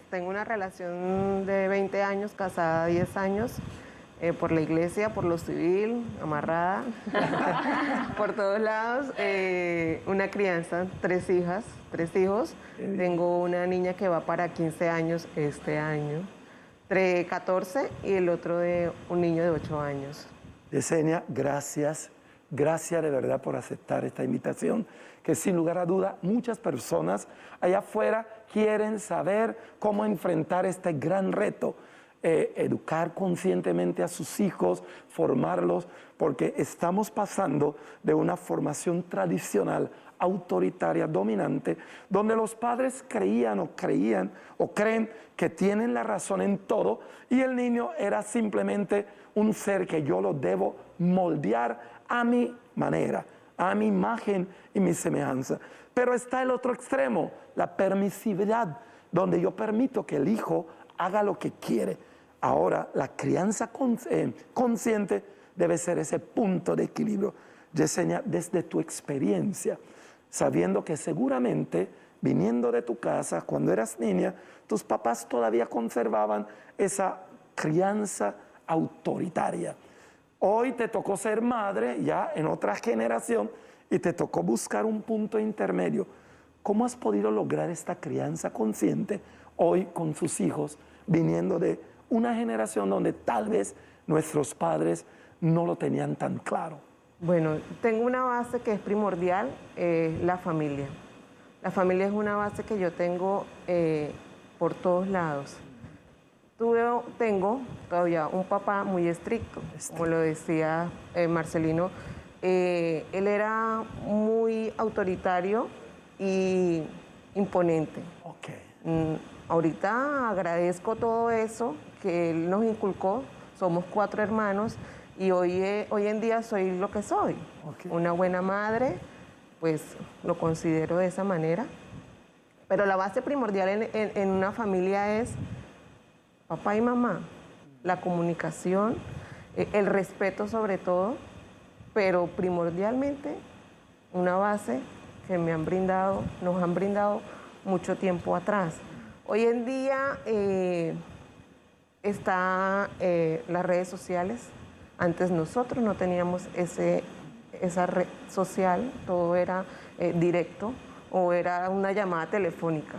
Tengo una relación de 20 años, casada 10 años, por la iglesia, por lo civil, amarrada, por todos lados. Una crianza, 3 hijas, 3 hijos. Tengo una niña que va para 15 años este año, 14 y el otro de un niño de 8 años. Yesenia, gracias. Gracias de verdad por aceptar esta invitación, que sin lugar a duda muchas personas allá afuera quieren saber cómo enfrentar este gran reto, educar conscientemente a sus hijos, formarlos, porque estamos pasando de una formación tradicional, autoritaria, dominante, donde los padres creían o creen que tienen la razón en todo y el niño era simplemente un ser que yo lo debo moldear a mi manera, a mi imagen y mi semejanza. Pero está el otro extremo, la permisividad, donde yo permito que el hijo haga lo que quiere. Ahora, la crianza consciente debe ser ese punto de equilibrio. Yesenia, desde tu experiencia, sabiendo que seguramente, viniendo de tu casa, cuando eras niña, tus papás todavía conservaban esa crianza autoritaria. Hoy te tocó ser madre, ya en otra generación, y te tocó buscar un punto intermedio. ¿Cómo has podido lograr esta crianza consciente hoy con sus hijos, viniendo de una generación donde tal vez nuestros padres no lo tenían tan claro? Bueno, tengo una base que es primordial, la familia. La familia es una base que yo tengo por todos lados. Tengo todavía un papá muy estricto, como lo decía Marcelino. Él era muy autoritario y imponente. Ahorita agradezco todo eso que él nos inculcó. Somos 4 hermanos y hoy en día soy lo que soy. Una buena madre, pues lo considero de esa manera. Pero la base primordial en una familia es papá y mamá, la comunicación, el respeto sobre todo, pero primordialmente una base que nos han brindado mucho tiempo atrás. Hoy en día están las redes sociales. Antes nosotros no teníamos esa red social, todo era directo o era una llamada telefónica.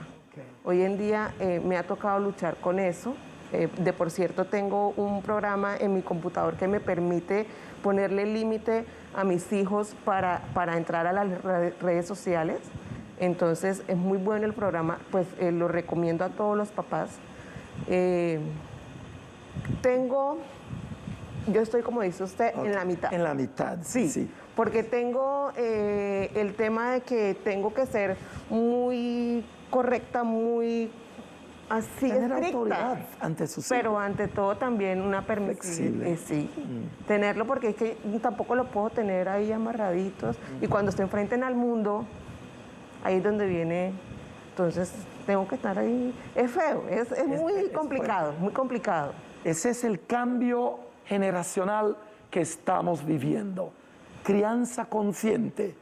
Hoy en día me ha tocado luchar con eso. De por cierto, tengo un programa en mi computador que me permite ponerle límite a mis hijos para entrar a las redes sociales. Entonces, es muy bueno el programa, pues lo recomiendo a todos los papás. Yo estoy, como dice usted, en la mitad. En la mitad, sí. Porque tengo el tema de que tengo que ser muy correcta, muy así tener estricta, autoridad ante sus hijos. Pero ante todo también una permisible. Tenerlo, porque es que tampoco lo puedo tener ahí amarraditos. Y cuando se enfrenten al mundo, ahí es donde viene. Entonces tengo que estar ahí. Es feo, es muy complicado, muy complicado. Ese es el cambio generacional que estamos viviendo. Crianza consciente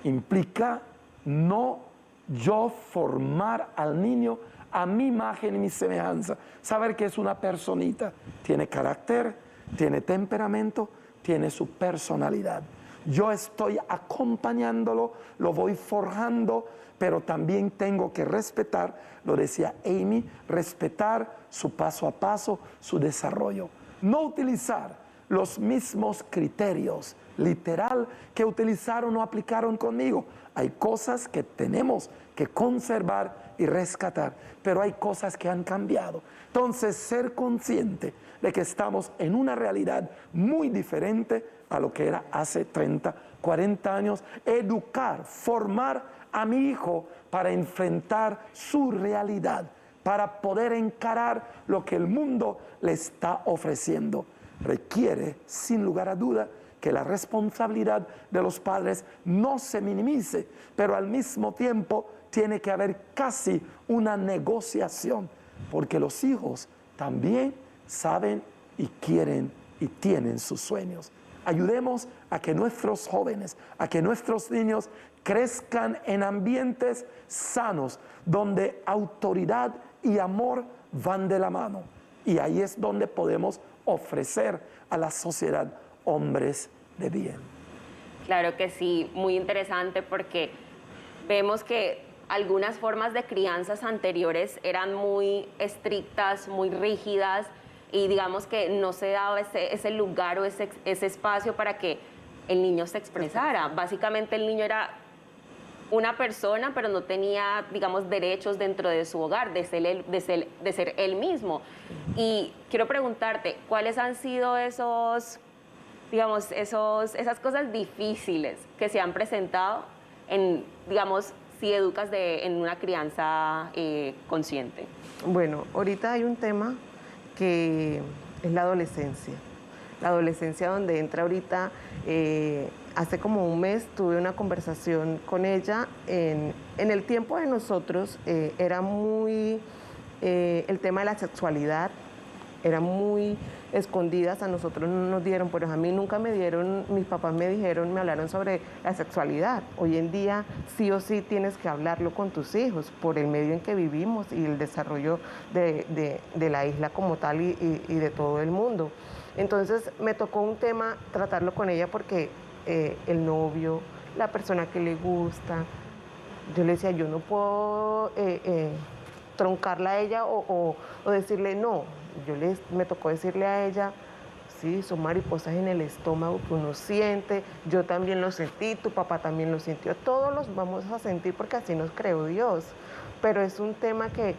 implica no yo formar al niño a mi imagen y mi semejanza. Saber que es una personita, tiene carácter, tiene temperamento, tiene su personalidad. Yo estoy acompañándolo, lo voy forjando, pero también tengo que respetar, lo decía Amy, respetar su paso a paso, su desarrollo. No utilizar los mismos criterios, literal, que utilizaron o aplicaron conmigo. Hay cosas que tenemos que conservar y rescatar, pero hay cosas que han cambiado. Entonces, ser consciente de que estamos en una realidad muy diferente a lo que era hace 30, 40 años, educar, formar a mi hijo para enfrentar su realidad, para poder encarar lo que el mundo le está ofreciendo. Requiere, sin lugar a duda, que la responsabilidad de los padres no se minimice, pero al mismo tiempo tiene que haber casi una negociación, porque los hijos también saben y quieren y tienen sus sueños. Ayudemos a que nuestros jóvenes, a que nuestros niños crezcan en ambientes sanos, donde autoridad y amor van de la mano. Y ahí es donde podemos ofrecer a la sociedad hombres de bien. Claro que sí, muy interesante porque vemos que algunas formas de crianzas anteriores eran muy estrictas, muy rígidas y digamos que no se daba ese lugar o ese espacio para que el niño se expresara. Básicamente el niño era una persona, pero no tenía, digamos, derechos dentro de su hogar, de ser él mismo. Y quiero preguntarte, ¿cuáles han sido esas cosas difíciles que se han presentado en, digamos, si educas en una crianza consciente? Bueno, ahorita hay un tema que es la adolescencia. La adolescencia donde entra ahorita, hace como un mes tuve una conversación con ella. En el tiempo de nosotros era muy, el tema de la sexualidad, era muy escondidas, a nosotros no nos dieron, pero a mí nunca me dieron, mis papás me hablaron sobre la sexualidad. Hoy en día sí o sí tienes que hablarlo con tus hijos por el medio en que vivimos y el desarrollo de la isla como tal y de todo el mundo. Entonces me tocó un tema tratarlo con ella porque el novio, la persona que le gusta, yo le decía, yo no puedo troncarla a ella o decirle no. Me tocó decirle a ella, sí, son mariposas en el estómago que uno siente, yo también lo sentí, tu papá también lo sintió, todos los vamos a sentir porque así nos creó Dios, pero es un tema que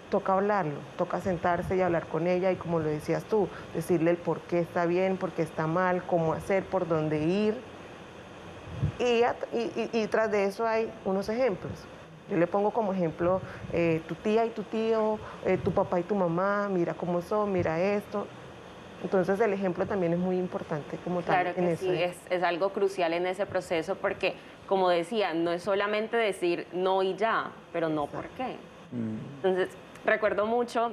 toca hablarlo, toca sentarse y hablar con ella y como lo decías tú, decirle el por qué está bien, por qué está mal, cómo hacer, por dónde ir y tras de eso hay unos ejemplos. Yo le pongo como ejemplo tu tía y tu tío, tu papá y tu mamá, mira cómo son, mira esto. Entonces el ejemplo también es muy importante como tal. Claro que sí, es algo crucial en ese proceso porque, como decía, no es solamente decir no y ya, pero no por qué. Entonces, recuerdo mucho,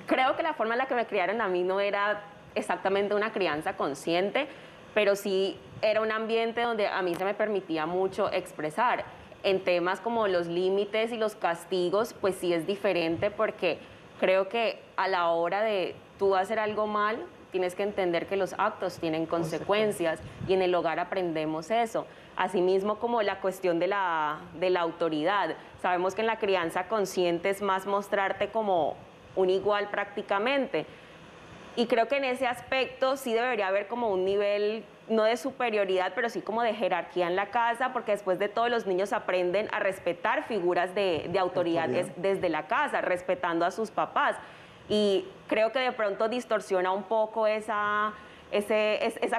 creo que la forma en la que me criaron a mí no era exactamente una crianza consciente, pero sí era un ambiente donde a mí se me permitía mucho expresar. En temas como los límites y los castigos, pues sí es diferente porque creo que a la hora de tú hacer algo mal, tienes que entender que los actos tienen consecuencias y en el hogar aprendemos eso. Asimismo como la cuestión de la autoridad. Sabemos que en la crianza consciente es más mostrarte como un igual prácticamente. Y creo que en ese aspecto sí debería haber como un nivel, no de superioridad, pero sí como de jerarquía en la casa, porque después de todo los niños aprenden a respetar figuras de autoridad desde la casa, respetando a sus papás. Y creo que de pronto distorsiona un poco esa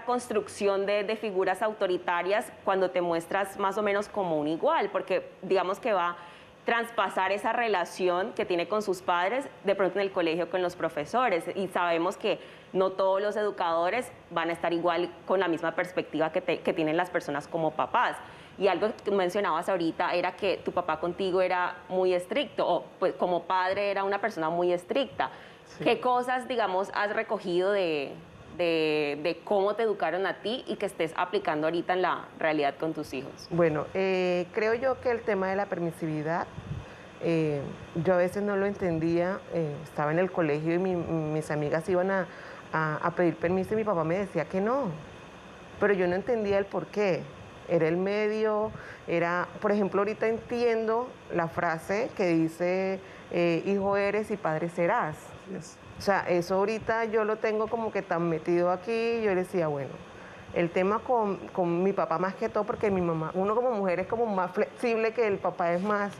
construcción de figuras autoritarias cuando te muestras más o menos como un igual, porque digamos que va a traspasar esa relación que tiene con sus padres, de pronto en el colegio con los profesores, y sabemos que no todos los educadores van a estar igual con la misma perspectiva que tienen las personas como papás. Y algo que mencionabas ahorita era que tu papá contigo era muy estricto, o pues como padre era una persona muy estricta. Sí. ¿Qué cosas, digamos, has recogido de cómo te educaron a ti y que estés aplicando ahorita en la realidad con tus hijos? Bueno, creo yo que el tema de la permisividad, yo a veces no lo entendía, estaba en el colegio y mis amigas iban a pedir permiso y mi papá me decía que no, pero yo no entendía el por qué. Era el medio, era, por ejemplo, ahorita entiendo la frase que dice, hijo eres y padre serás. Yes. O sea, eso ahorita yo lo tengo como que tan metido aquí, yo le decía, bueno, el tema con mi papá más que todo, porque mi mamá, uno como mujer es como más flexible que el papá, es más,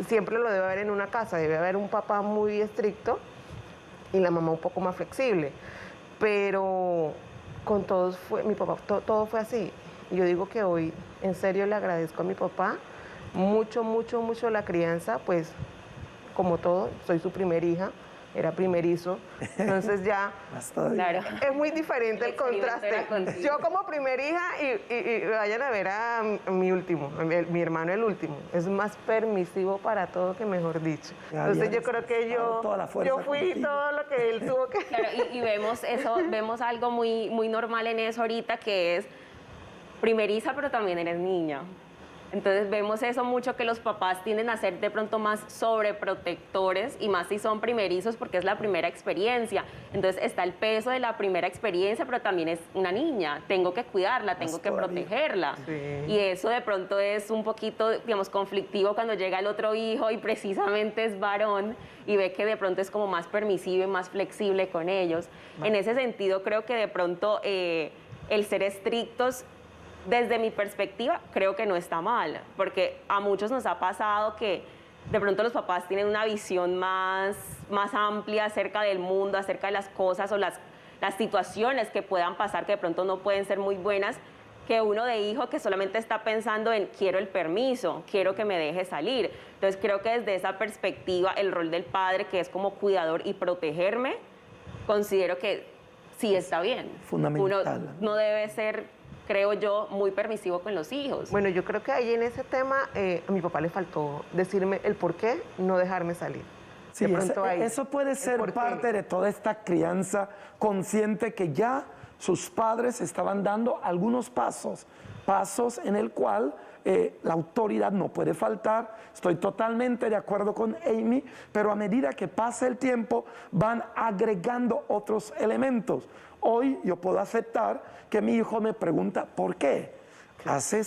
siempre lo debe haber en una casa, debe haber un papá muy estricto y la mamá un poco más flexible, pero con todos fue, mi papá, todo fue así. Yo digo que hoy, en serio, le agradezco a mi papá mucho, mucho, mucho la crianza, pues, como todo, soy su primer hija, era primerizo, entonces ya claro. Es muy diferente el contraste. Yo como primer hija y vayan a ver a mi último, mi hermano el último, es más permisivo para todo que mejor dicho. Entonces yo creo que yo fui todo lo que él tuvo que... Claro, y vemos eso, vemos algo muy, muy normal en eso ahorita, que es primeriza, pero también eres niña. Entonces vemos eso mucho, que los papás tienden a ser de pronto más sobreprotectores y más si son primerizos porque es la primera experiencia. Entonces está el peso de la primera experiencia, pero también es una niña, tengo que cuidarla, tengo que protegerla. Sí. Y eso de pronto es un poquito, digamos, conflictivo cuando llega el otro hijo y precisamente es varón y ve que de pronto es como más permisivo y más flexible con ellos. En ese sentido creo que de pronto el ser estrictos, desde mi perspectiva, creo que no está mal, porque a muchos nos ha pasado que de pronto los papás tienen una visión más amplia acerca del mundo, acerca de las cosas o las situaciones que puedan pasar, que de pronto no pueden ser muy buenas, que uno de hijo que solamente está pensando en quiero el permiso, quiero que me deje salir. Entonces creo que desde esa perspectiva el rol del padre, que es como cuidador y protegerme, considero que sí está bien. Fundamental. Uno no debe ser, creo yo, muy permisivo con los hijos. Bueno, yo creo que ahí en ese tema a mi papá le faltó decirme el por qué no dejarme salir. Sí, De pronto ahí, eso puede ser por qué. parte de toda esta crianza consciente que ya sus padres estaban dando algunos pasos en el cual la autoridad no puede faltar. Estoy totalmente de acuerdo con Amy, pero a medida que pasa el tiempo van agregando otros elementos. Hoy yo puedo aceptar que mi hijo me pregunta ¿por qué? Hace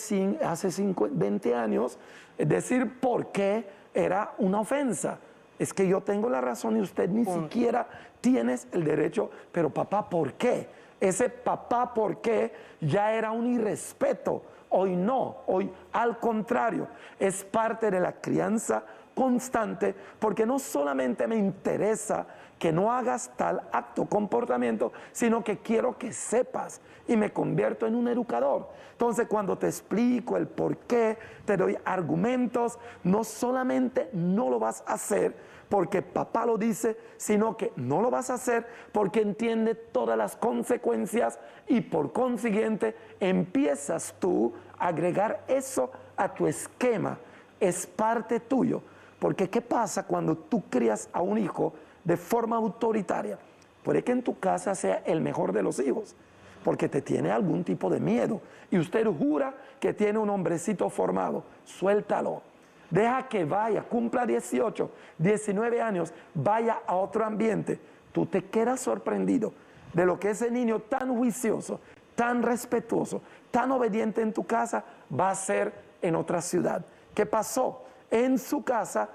20 años, decir ¿por qué? Era una ofensa. Es que yo tengo la razón y usted ni siquiera tienes el derecho, pero papá, ¿por qué? Ese papá, ¿por qué? Ya era un irrespeto. Hoy no, hoy al contrario, es parte de la crianza constante, porque no solamente me interesa que no hagas tal acto, comportamiento, sino que quiero que sepas y me convierto en un educador. Entonces, cuando te explico el por qué, te doy argumentos, no solamente no lo vas a hacer porque papá lo dice, sino que no lo vas a hacer porque entiende todas las consecuencias y por consiguiente empiezas tú a agregar eso a tu esquema. Es parte tuyo. Porque ¿qué pasa cuando tú crías a un hijo de forma autoritaria? Puede que en tu casa sea el mejor de los hijos, porque te tiene algún tipo de miedo. Y usted jura que tiene un hombrecito formado. Suéltalo. Deja que vaya, cumpla 18, 19 años, vaya a otro ambiente. Tú te quedas sorprendido de lo que ese niño tan juicioso, tan respetuoso, tan obediente en tu casa va a ser en otra ciudad. ¿Qué pasó? En su casa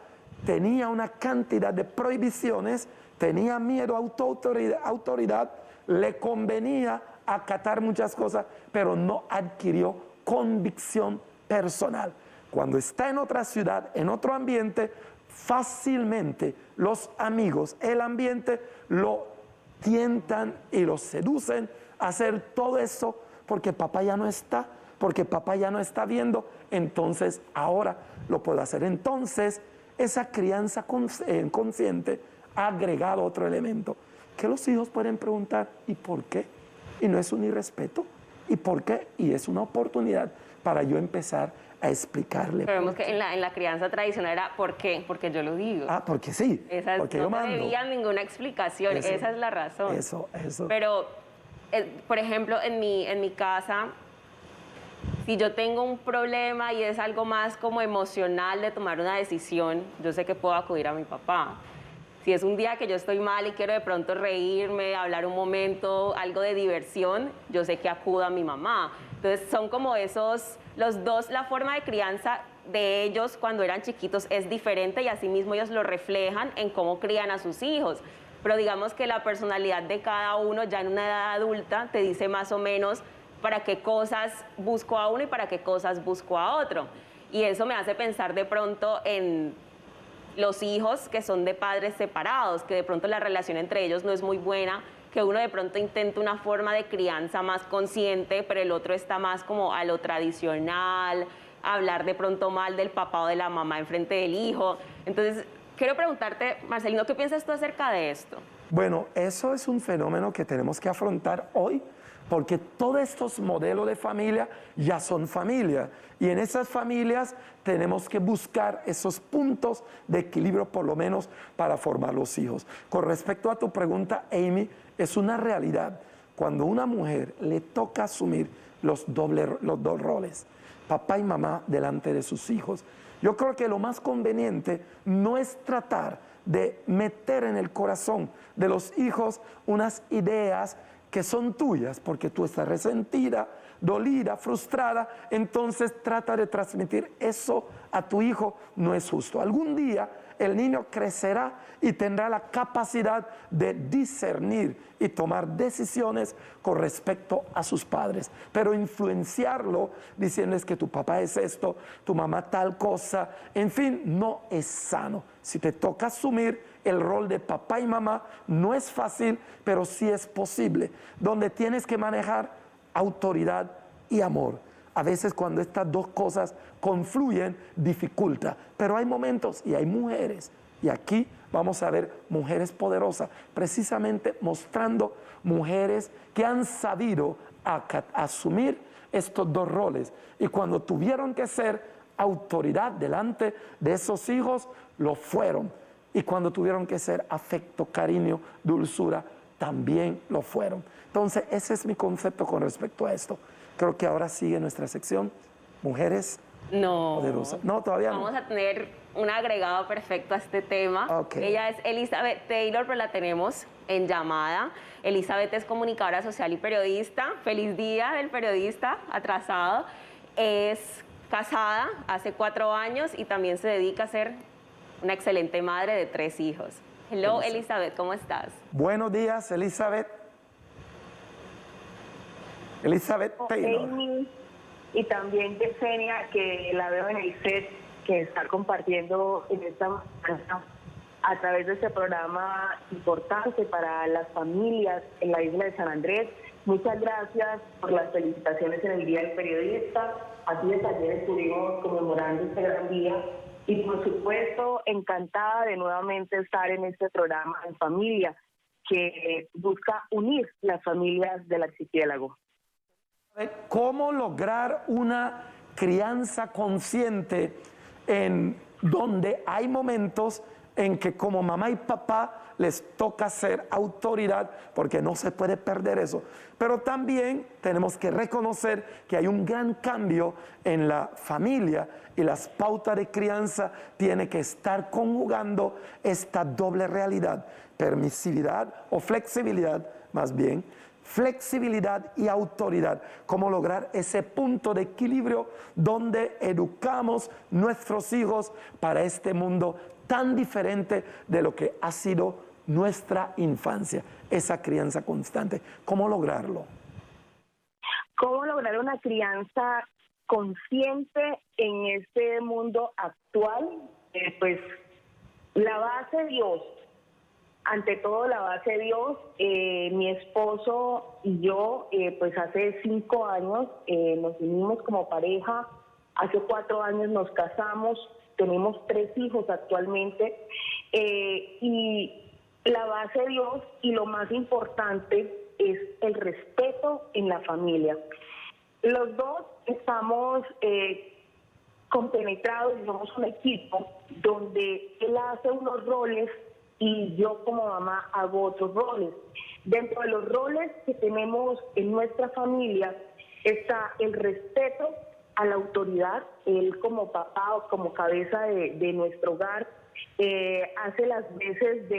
tenía una cantidad de prohibiciones, tenía miedo a autoridad, le convenía acatar muchas cosas, pero no adquirió convicción personal. Cuando está en otra ciudad, en otro ambiente, fácilmente los amigos, el ambiente lo tientan y lo seducen a hacer todo eso porque papá ya no está, porque papá ya no está viendo, entonces ahora lo puedo hacer. Entonces, esa crianza consciente ha agregado otro elemento, que los hijos pueden preguntar, ¿y por qué? Y no es un irrespeto, ¿y por qué? Y es una oportunidad para yo empezar a explicarle. Pero vemos que en la crianza tradicional era ¿por qué? Porque yo lo digo. Ah, porque sí, porque yo no mando. No debían ninguna explicación, Eso, esa es la razón. Eso. Pero, por ejemplo, en mi casa, si yo tengo un problema y es algo más como emocional de tomar una decisión, yo sé que puedo acudir a mi papá. Si es un día que yo estoy mal y quiero de pronto reírme, hablar un momento, algo de diversión, yo sé que acudo a mi mamá. Entonces son como esos, los dos, la forma de crianza de ellos cuando eran chiquitos es diferente y asimismo ellos lo reflejan en cómo crían a sus hijos. Pero digamos que la personalidad de cada uno ya en una edad adulta te dice más o menos para qué cosas busco a uno y para qué cosas busco a otro. Y eso me hace pensar de pronto en los hijos que son de padres separados, que de pronto la relación entre ellos no es muy buena, que uno de pronto intenta una forma de crianza más consciente, pero el otro está más como a lo tradicional, a hablar de pronto mal del papá o de la mamá enfrente del hijo. Entonces, quiero preguntarte, Marcelino, ¿qué piensas tú acerca de esto? Bueno, eso es un fenómeno que tenemos que afrontar hoy, porque todos estos modelos de familia ya son familia. Y en esas familias tenemos que buscar esos puntos de equilibrio, por lo menos, para formar los hijos. Con respecto a tu pregunta, Amy, es una realidad. Cuando una mujer le toca asumir los dos roles, papá y mamá delante de sus hijos. Yo creo que lo más conveniente no es tratar de meter en el corazón de los hijos unas ideas que son tuyas, porque tú estás resentida, dolida, frustrada, entonces trata de transmitir eso a tu hijo, no es justo. Algún día el niño crecerá y tendrá la capacidad de discernir y tomar decisiones con respecto a sus padres, pero influenciarlo diciéndoles que tu papá es esto, tu mamá tal cosa, en fin, no es sano. Si te toca asumir el rol de papá y mamá, no es fácil, pero sí es posible, donde tienes que manejar autoridad y amor. A veces cuando estas dos cosas confluyen, dificulta, pero hay momentos y hay mujeres, y aquí vamos a ver mujeres poderosas, precisamente mostrando mujeres que han sabido asumir estos dos roles, y cuando tuvieron que ser autoridad delante de esos hijos, lo fueron, y cuando tuvieron que ser afecto, cariño, dulzura, también lo fueron. Entonces, ese es mi concepto con respecto a esto. Creo que ahora sigue nuestra sección, mujeres poderosas. No, todavía no. Vamos a tener un agregado perfecto a este tema. Okay. Ella es Elizabeth Taylor, pero la tenemos en llamada. Elizabeth es comunicadora social y periodista. Feliz día del periodista atrasado. Es casada hace 4 años y también se dedica a ser una excelente madre de 3 hijos. Hello, Elizabeth, ¿cómo estás? Buenos días, Elizabeth. Elizabeth Taylor. Amy, y también Yesenia, que la veo en el set, que está compartiendo en esta mañana a través de este programa importante para las familias en la isla de San Andrés. Muchas gracias por las felicitaciones en el Día del Periodista. Así es, ayer estuvimos conmemorando este gran día. Y por supuesto, encantada de nuevamente estar en este programa en familia, que busca unir las familias del archipiélago. ¿Cómo lograr una crianza consciente en donde hay momentos en que como mamá y papá les toca ser autoridad, porque no se puede perder eso? Pero también tenemos que reconocer que hay un gran cambio en la familia y las pautas de crianza tienen que estar conjugando esta doble realidad, permisividad o flexibilidad más bien, flexibilidad y autoridad, cómo lograr ese punto de equilibrio donde educamos nuestros hijos para este mundo tan diferente de lo que ha sido nuestra infancia, esa crianza constante. ¿Cómo lograrlo? ¿Cómo lograr una crianza consciente en este mundo actual? Pues la base Dios. Ante todo, la base Dios. Mi esposo y yo, pues hace 5 años nos unimos como pareja. Hace 4 años nos casamos. Tenemos 3 hijos actualmente. Y la base Dios y lo más importante es el respeto en la familia. Los dos estamos compenetrados y somos un equipo donde él hace unos roles y yo como mamá hago otros roles. Dentro de los roles que tenemos en nuestra familia está el respeto a la autoridad. Él como papá o como cabeza de nuestro hogar hace las veces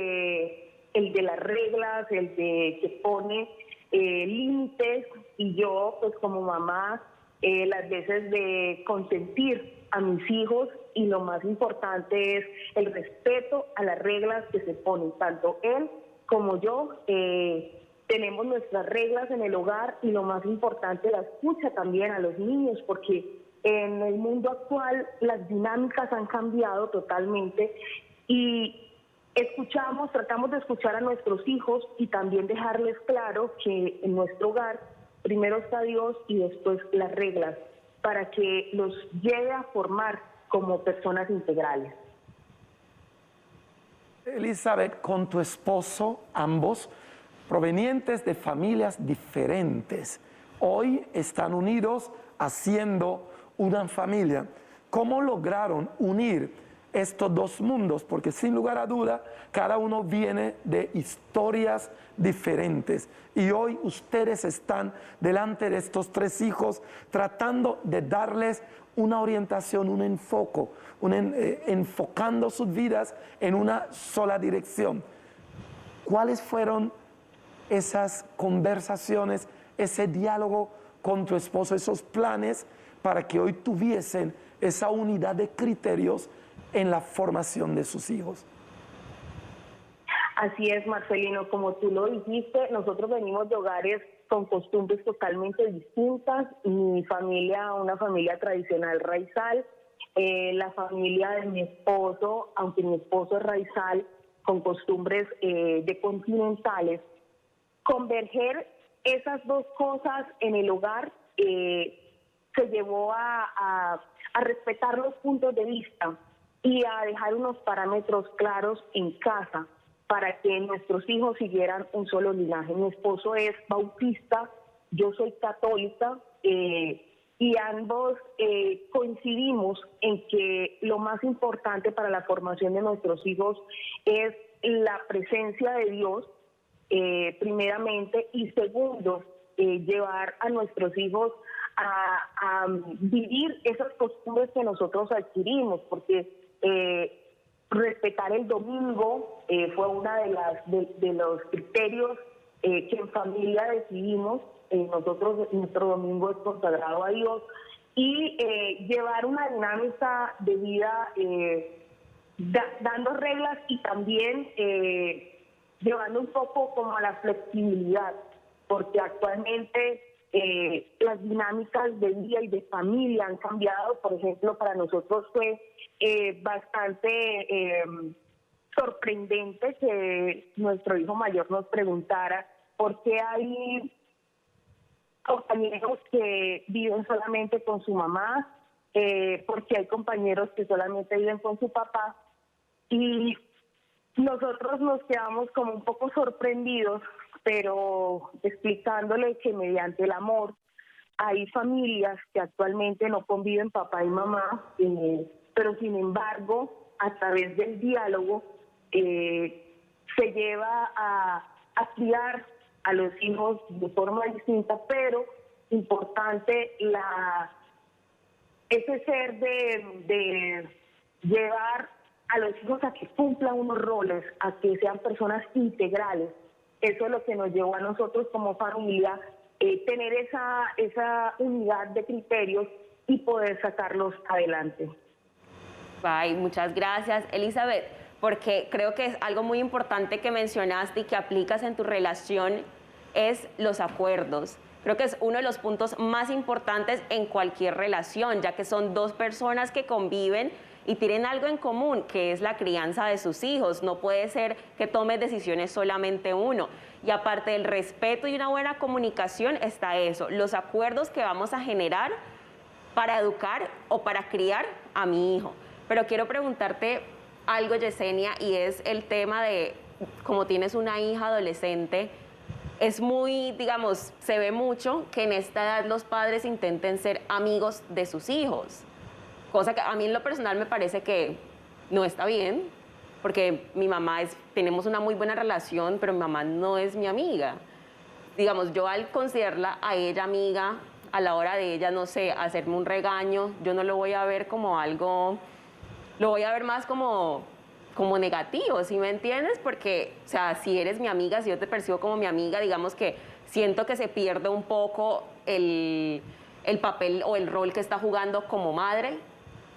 el de las reglas, el de que pone límites, y yo pues como mamá las veces de consentir a mis hijos, y lo más importante es el respeto a las reglas que se ponen. Tanto él como yo tenemos nuestras reglas en el hogar, y lo más importante, la escucha también a los niños, porque en el mundo actual las dinámicas han cambiado totalmente, y tratamos de escuchar a nuestros hijos y también dejarles claro que en nuestro hogar primero está Dios y después las reglas, para que los lleve a formar como personas integrales. Elizabeth, con tu esposo, ambos provenientes de familias diferentes, hoy están unidos haciendo una familia. ¿Cómo lograron unir estos dos mundos, porque sin lugar a duda, cada uno viene de historias diferentes. Y hoy ustedes están delante de estos tres hijos tratando de darles una orientación, un enfoque, enfocando sus vidas en una sola dirección. ¿Cuáles fueron esas conversaciones, ese diálogo con tu esposo, esos planes para que hoy tuviesen esa unidad de criterios en la formación de sus hijos? Así es, Marcelino, como tú lo dijiste, nosotros venimos de hogares con costumbres totalmente distintas. Mi familia, una familia tradicional raizal, la familia de mi esposo, aunque mi esposo es raizal, con costumbres de continentales. Converger esas dos cosas en el hogar se llevó a respetar los puntos de vista y a dejar unos parámetros claros en casa para que nuestros hijos siguieran un solo linaje. Mi esposo es bautista, yo soy católica, y ambos coincidimos en que lo más importante para la formación de nuestros hijos es la presencia de Dios, primeramente, y segundo, llevar a nuestros hijos a vivir esas costumbres que nosotros adquirimos, porque respetar el domingo fue uno de los criterios que en familia decidimos. Nuestro domingo es consagrado a Dios, y llevar una dinámica de vida dando reglas y también llevando un poco como a la flexibilidad, porque actualmente las dinámicas de vida y de familia han cambiado. Por ejemplo, para nosotros fue bastante sorprendente que nuestro hijo mayor nos preguntara por qué hay compañeros que viven solamente con su mamá, porque hay compañeros que solamente viven con su papá, y nosotros nos quedamos como un poco sorprendidos, pero explicándole que mediante el amor hay familias que actualmente no conviven papá y mamá, pero sin embargo a través del diálogo se lleva a criar a los hijos de forma distinta, pero importante ese ser de llevar a los hijos a que cumplan unos roles, a que sean personas integrales. Eso es lo que nos llevó a nosotros como familia, tener esa unidad de criterios y poder sacarlos adelante. Bye, muchas gracias, Elizabeth, porque creo que es algo muy importante que mencionaste y que aplicas en tu relación es los acuerdos. Creo que es uno de los puntos más importantes en cualquier relación, ya que son dos personas que conviven y tienen algo en común, que es la crianza de sus hijos. No puede ser que tome decisiones solamente uno. Y aparte del respeto y una buena comunicación está eso, los acuerdos que vamos a generar para educar o para criar a mi hijo. Pero quiero preguntarte algo, Yesenia, y es el tema de, como tienes una hija adolescente, es muy, digamos, se ve mucho que en esta edad los padres intenten ser amigos de sus hijos. Cosa que a mí en lo personal me parece que no está bien, porque mi mamá tenemos una muy buena relación, pero mi mamá no es mi amiga. Digamos, yo al considerarla a ella amiga, a la hora de ella, no sé, hacerme un regaño, yo no lo voy a ver como algo, lo voy a ver más como negativo, ¿sí me entiendes? Porque, o sea, si eres mi amiga, si yo te percibo como mi amiga, digamos que siento que se pierde un poco el papel o el rol que está jugando como madre.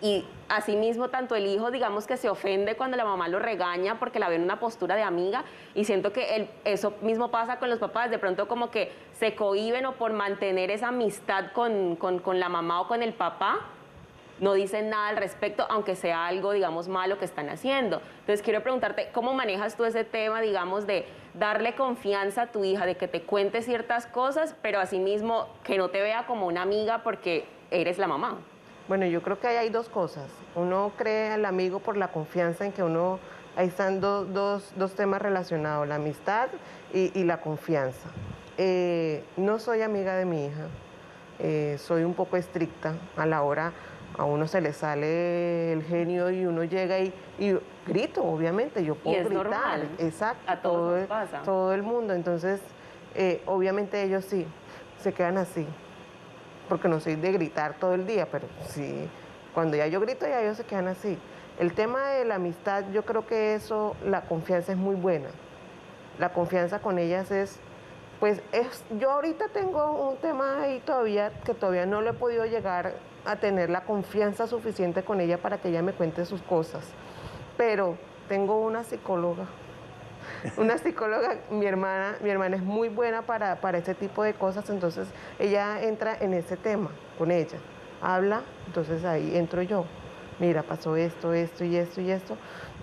Y asimismo, tanto el hijo, digamos que se ofende cuando la mamá lo regaña porque la ve en una postura de amiga, y siento que eso mismo pasa con los papás, de pronto como que se cohíben o por mantener esa amistad con la mamá o con el papá, no dicen nada al respecto, aunque sea algo, digamos, malo que están haciendo. Entonces quiero preguntarte, ¿cómo manejas tú ese tema, digamos, de darle confianza a tu hija, de que te cuente ciertas cosas, pero asimismo que no te vea como una amiga porque eres la mamá? Bueno, yo creo que ahí hay dos cosas. Uno cree al amigo por la confianza en que uno... Ahí están dos temas relacionados, la amistad y la confianza. No soy amiga de mi hija, soy un poco estricta a la hora a uno se le sale el genio y uno llega y grito, obviamente, yo puedo es gritar. normal. Exacto, A todos nos pasa. todo el mundo. Entonces, obviamente ellos sí, se quedan así, porque no soy de gritar todo el día, pero sí, cuando ya yo grito, ya ellos se quedan así. El tema de la amistad, yo creo que eso, la confianza es muy buena. La confianza con ellas es, pues, yo ahorita tengo un tema ahí todavía, que todavía no le he podido llegar a tener la confianza suficiente con ella para que ella me cuente sus cosas. Pero tengo una psicóloga. Una psicóloga, mi hermana es muy buena para ese tipo de cosas, entonces ella entra en ese tema con ella. Habla, entonces ahí entro yo. Mira, pasó esto, esto y esto y esto.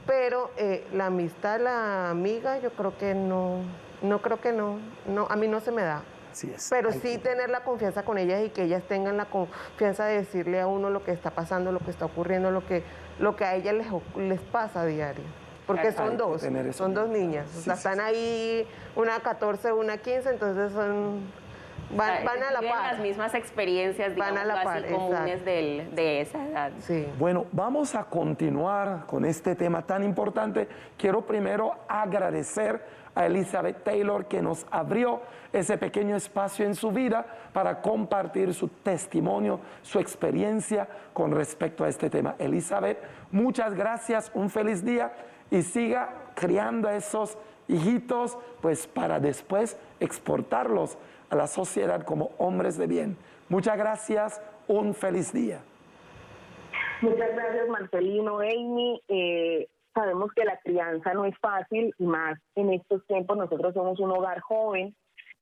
Pero la amistad, la amiga, yo creo que no, a mí no se me da. Así es. Pero sí tener la confianza con ellas y que ellas tengan la confianza de decirle a uno lo que está pasando, lo que está ocurriendo, lo que a ellas les pasa a diario. Porque son dos niñas. O sea, están ahí, una 14, una 15, entonces van a la Tienen par. las mismas experiencias, digamos, Van a la par, casi comunes de esa edad. Sí. Bueno, vamos a continuar con este tema tan importante. Quiero primero agradecer a Elizabeth Taylor, que nos abrió ese pequeño espacio en su vida para compartir su testimonio, su experiencia con respecto a este tema. Elizabeth, muchas gracias, un feliz día y siga criando a esos hijitos, pues para después exportarlos a la sociedad como hombres de bien. Muchas gracias, un feliz día. Muchas gracias, Marcelino, Amy. Sabemos que la crianza no es fácil, y más en estos tiempos. Nosotros somos un hogar joven,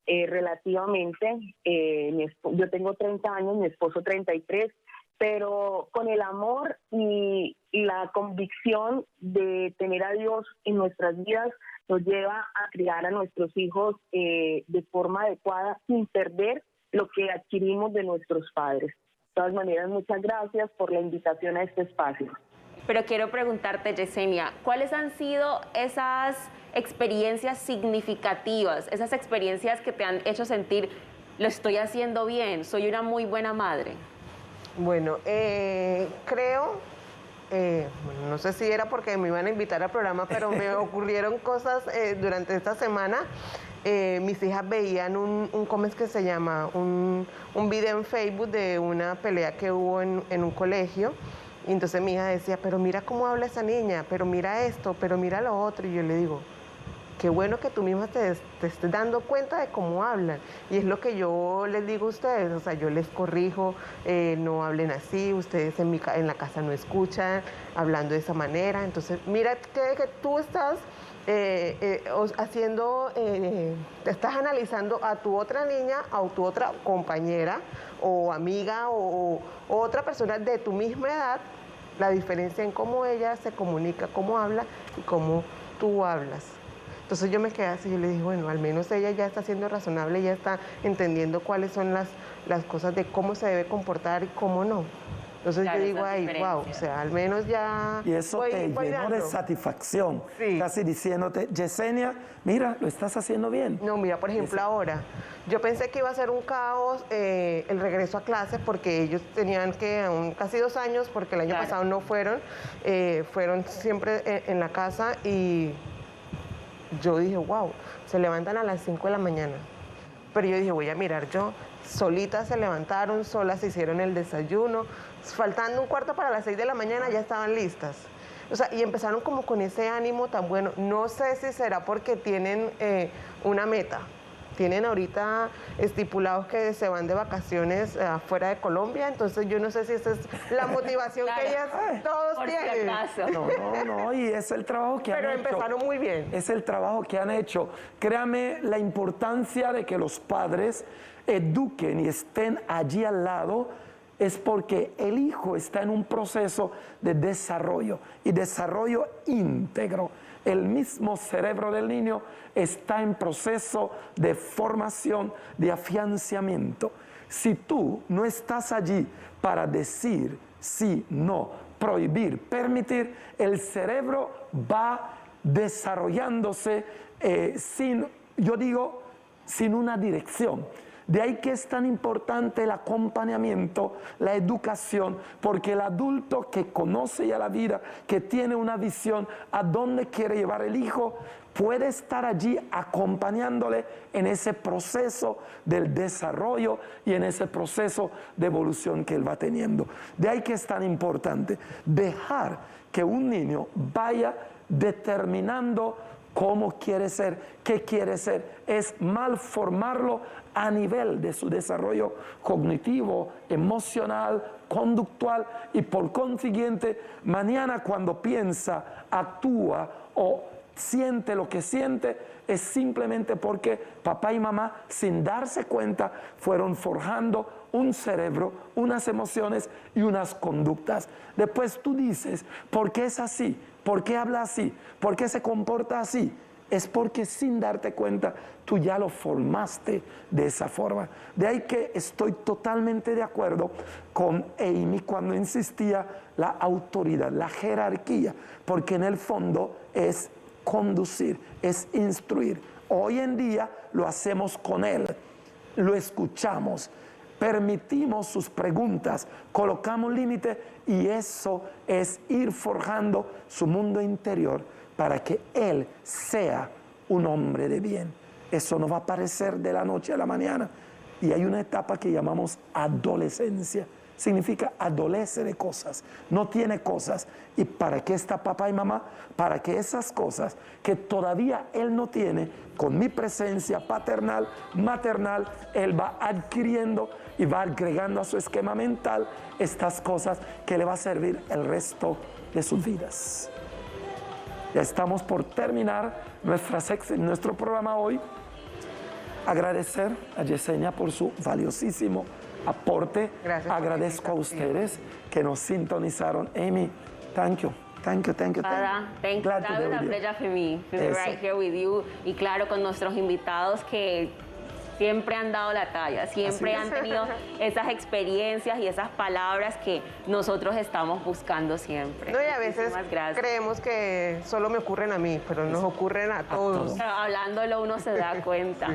relativamente. Yo tengo 30 años, mi esposo 33, pero con el amor y la convicción de tener a Dios en nuestras vidas, nos lleva a criar a nuestros hijos de forma adecuada, sin perder lo que adquirimos de nuestros padres. De todas maneras, muchas gracias por la invitación a este espacio. Pero quiero preguntarte, Yesenia, ¿cuáles han sido esas experiencias significativas, esas experiencias que te han hecho sentir, lo estoy haciendo bien, soy una muy buena madre? Bueno, creo, bueno, no sé si era porque me iban a invitar al programa, pero me ocurrieron cosas durante esta semana. Mis hijas veían ¿cómo es que se llama? Un video en Facebook de una pelea que hubo en un colegio. Y entonces mi hija decía, pero mira cómo habla esa niña, pero mira esto, pero mira lo otro. Y yo le digo, qué bueno que tú misma te estés dando cuenta de cómo hablan. Y es lo que yo les digo a ustedes, o sea, yo les corrijo, no hablen así, ustedes en la casa no escuchan, hablando de esa manera. Entonces, mira que tú estás haciendo, te estás analizando a tu otra niña, a tu otra compañera o amiga o otra persona de tu misma edad, la diferencia en cómo ella se comunica, cómo habla y cómo tú hablas. Entonces yo me quedé así y le dije, bueno, al menos ella ya está siendo razonable, ya está entendiendo cuáles son las cosas de cómo se debe comportar y cómo no. Entonces claro, yo digo, ay, wow, o sea, al menos ya... Y eso te llenó de satisfacción, sí. Casi diciéndote, Yesenia, mira, lo estás haciendo bien. No, mira, por ejemplo, ahora, yo pensé que iba a ser un caos el regreso a clases, porque ellos tenían casi 2 años, porque el año pasado no fueron, fueron siempre en la casa, y yo dije, wow, se levantan a las 5 de la mañana. Pero yo dije, voy a mirar yo. Solitas se levantaron, solas se hicieron el desayuno. Faltando un cuarto para las 6 de la mañana ya estaban listas. O sea, y empezaron como con ese ánimo tan bueno. No sé si será porque tienen una meta. Tienen ahorita estipulados que se van de vacaciones afuera de Colombia, entonces yo no sé si esa es la motivación claro. que ellas todos tienen. No, y es el trabajo que han hecho. Pero empezaron muy bien. Es el trabajo que han hecho. Créame la importancia de que los padres eduquen y estén allí al lado, es porque el hijo está en un proceso de desarrollo y desarrollo íntegro. El mismo cerebro del niño está en proceso de formación, de afianzamiento. Si tú no estás allí para decir sí, no, prohibir, permitir, el cerebro va desarrollándose sin una dirección. De ahí que es tan importante el acompañamiento, la educación, porque el adulto que conoce ya la vida, que tiene una visión a dónde quiere llevar el hijo, puede estar allí acompañándole en ese proceso del desarrollo y en ese proceso de evolución que él va teniendo. De ahí que es tan importante dejar que un niño vaya determinando cómo quiere ser, qué quiere ser. Es mal formarlo a nivel de su desarrollo cognitivo, emocional, conductual, y por consiguiente, mañana cuando piensa, actúa o siente lo que siente, es simplemente porque papá y mamá, sin darse cuenta, fueron forjando un cerebro, unas emociones y unas conductas. Después tú dices, ¿por qué es así? ¿Por qué habla así? ¿Por qué se comporta así? Es porque sin darte cuenta tú ya lo formaste de esa forma. De ahí que estoy totalmente de acuerdo con Amy cuando insistía la autoridad, la jerarquía, porque en el fondo es conducir, es instruir. Hoy en día lo hacemos con él, lo escuchamos, permitimos sus preguntas, colocamos límite, y eso es ir forjando su mundo interior para que él sea un hombre de bien. Eso no va a aparecer de la noche a la mañana. Y hay una etapa que llamamos adolescencia. Significa adolece de cosas, no tiene cosas. ¿Y para qué está papá y mamá? Para que esas cosas que todavía él no tiene, con mi presencia paternal, maternal, él va adquiriendo y va agregando a su esquema mental estas cosas que le va a servir el resto de sus vidas. Ya estamos por terminar nuestro programa hoy. Agradecer a Yesenia por su valiosísimo aporte. Gracias. Agradezco a ustedes que nos sintonizaron. Amy, thank you. Thank you. Thank you. Glad to That be was a with you. pleasure for me to be Eso. right here with you. Y claro, con nuestros invitados que siempre han dado la talla, siempre han tenido esas experiencias y esas palabras que nosotros estamos buscando siempre. No, y a veces Muchísimas gracias. creemos que solo me ocurren a mí, pero nos ocurren a todos. Hablándolo uno se da cuenta.